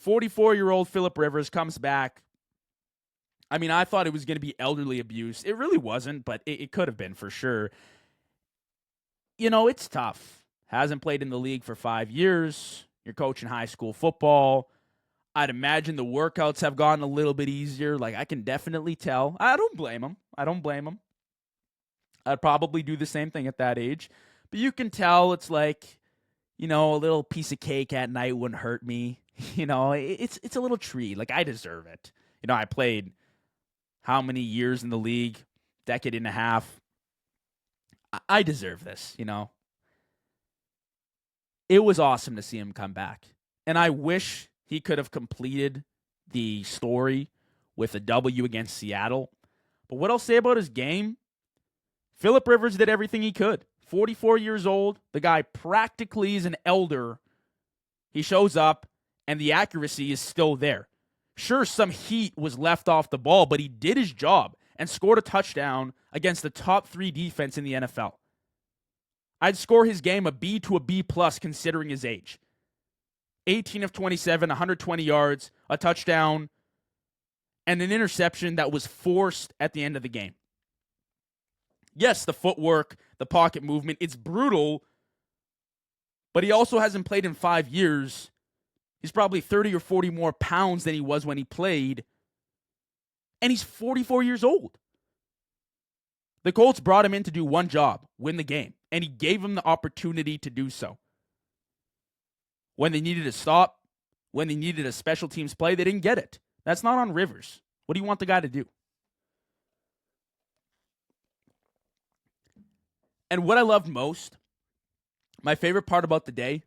44-year-old Phillip Rivers comes back. I mean, I thought it was going to be elderly abuse. It really wasn't, but it could have been for sure. You know, it's tough. Hasn't played in the league for 5 years. You're coaching high school football. I'd imagine the workouts have gotten a little bit easier. Like, I can definitely tell. I don't blame him. I'd probably do the same thing at that age. But you can tell it's like, you know, a little piece of cake at night wouldn't hurt me. You know, it's a little treat. Like, I deserve it. You know, I played how many years in the league? Decade and a half. I deserve this, you know. It was awesome to see him come back. And I wish he could have completed the story with a W against Seattle. But what I'll say about his game, Phillip Rivers did everything he could. 44 years old. The guy practically is an elder. He shows up, and the accuracy is still there. Sure, some heat was left off the ball, but he did his job and scored a touchdown against the top 3 defense in the NFL. I'd score his game a B to a B plus considering his age. 18 of 27, 120 yards, a touchdown, and an interception that was forced at the end of the game. Yes, the footwork, the pocket movement, it's brutal, but he also hasn't played in 5 years. He's probably 30 or 40 more pounds than he was when he played, and he's 44 years old. The Colts brought him in to do one job, win the game, and he gave him the opportunity to do so. When they needed a stop, when they needed a special teams play, they didn't get it. That's not on Rivers. What do you want the guy to do? And what I loved most, my favorite part about the day,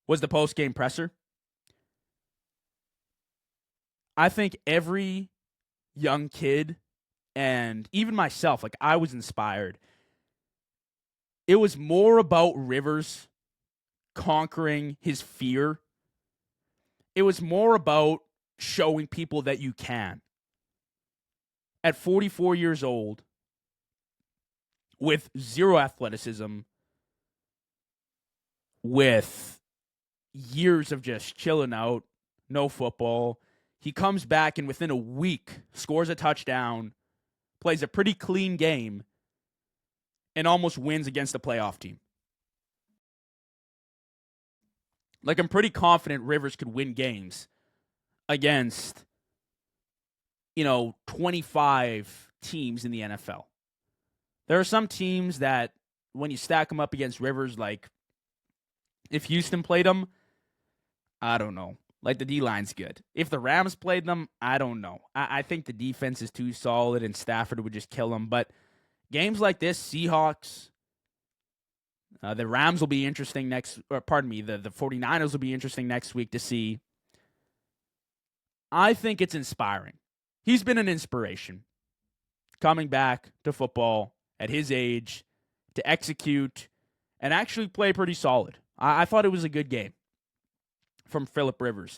was the post-game presser. I think every young kid, and even myself, like, I was inspired. It was more about Rivers conquering his fear. It was more about showing people that you can. At 44 years old, with zero athleticism, with years of just chilling out, no football, he comes back and within a week scores a touchdown, plays a pretty clean game, and almost wins against a playoff team. Like, I'm pretty confident Rivers could win games against, 25 teams in the NFL. There are some teams that, when you stack them up against Rivers, like, if Houston played them, I don't know. Like, the D-line's good. If the Rams played them, I don't know. I think the defense is too solid and Stafford would just kill them. But games like this, Seahawks, the Rams will be interesting the 49ers will be interesting next week to see. I think it's inspiring. He's been an inspiration. Coming back to football at his age to execute and actually play pretty solid. I thought it was a good game from Phillip Rivers.